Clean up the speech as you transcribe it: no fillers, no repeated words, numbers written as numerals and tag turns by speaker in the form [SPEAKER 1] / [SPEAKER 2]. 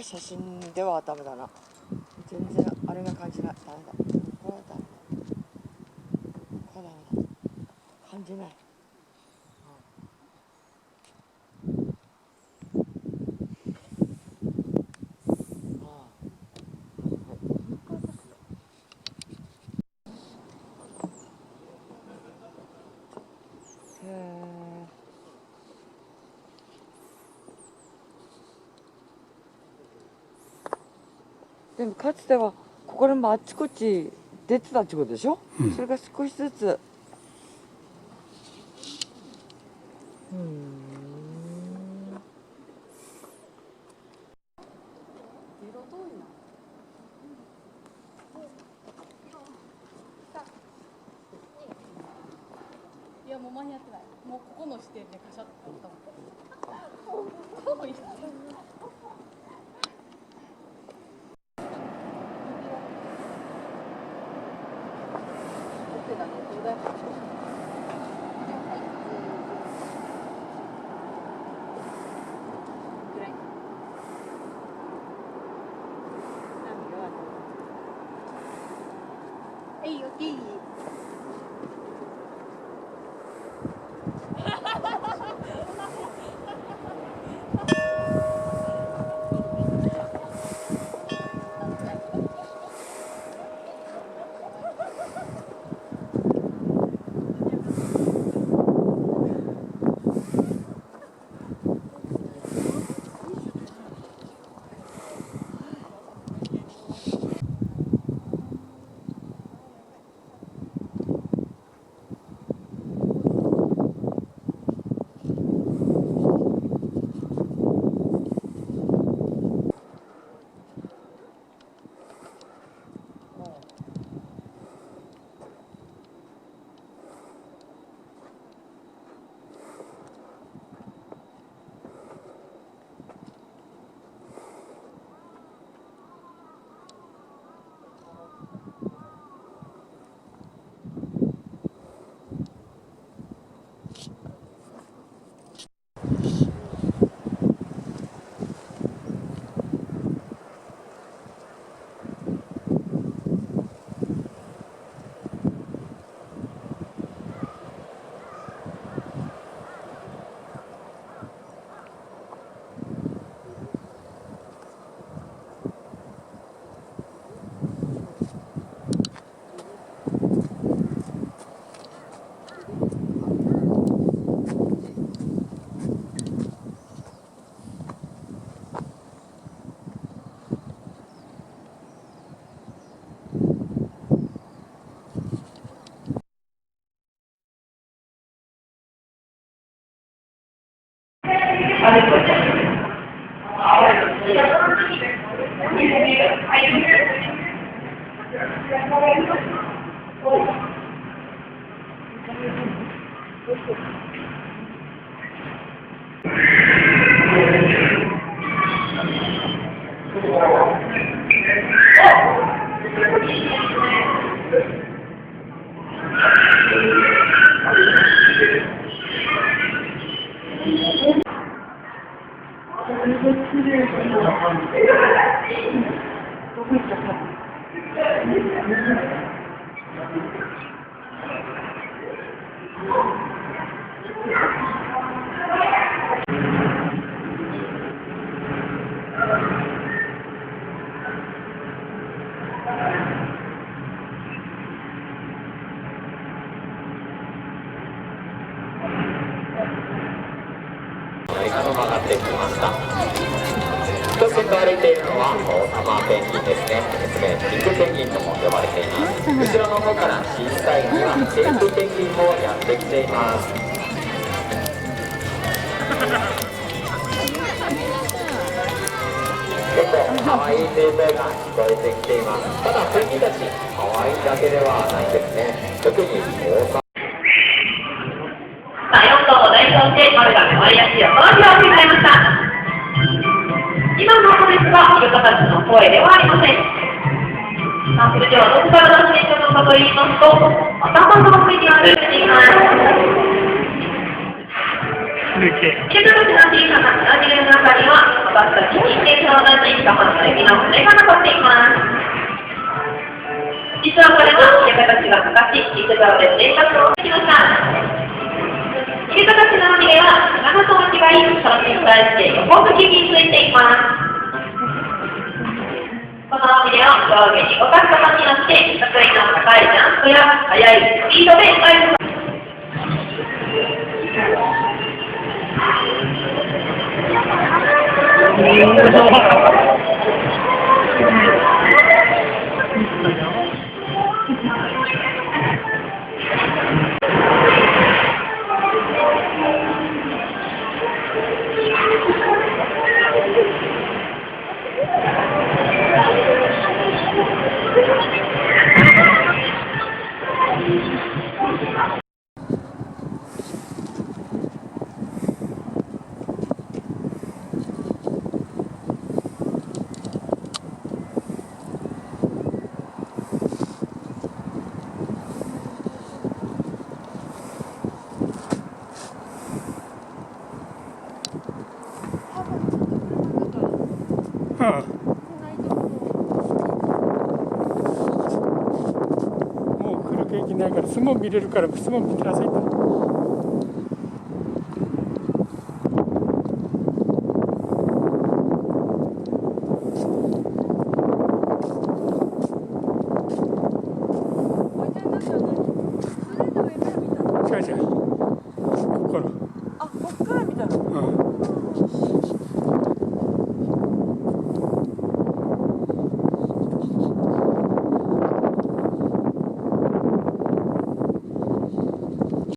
[SPEAKER 1] 写真ではダメだな。全然あれが感じない。ダメだ。これはダメだ。これはダメだ。感じない。でもかつてはここでもあっちこっち出てたってことでしょ、それが少しずつ
[SPEAKER 2] いやもう間に合ってない。もうここの視点でカシャッと撮ったもん。ここにいいよ、いい。
[SPEAKER 3] 曲がってきました。一つ歩いているのは王様ペンギンですね。ピンクペンギンとも呼ばれています。後ろの方から小さいにはテープペンギンもやってきています。結構可愛い声声が聞こえてきています。ただペンギンたち可愛いだけではないんですね。特に王様
[SPEAKER 4] 4頭を代表して丸が可愛らしいお掃除をしてくれました。今の音ですが、イルカたちの声ではありません。それではどこから出していくのかと言いますと、頭の上に歩いています。毛並みの小さなブラジルの中には、私たち人間と同じ過半の指の骨が残っています。実はこれはイルカたちが昔陸上で生活をしてきました。イルカたちの尾びれは長さの違い、そのに対して横向きについています。この尾びれを上下に動かすことによって得意の高いジャンプや速いスピードで合図
[SPEAKER 5] もう来る景気ないから相撲見れるから相撲見てなさいと。違う違う、ここから。
[SPEAKER 1] あ、こっから見たの。
[SPEAKER 5] うん。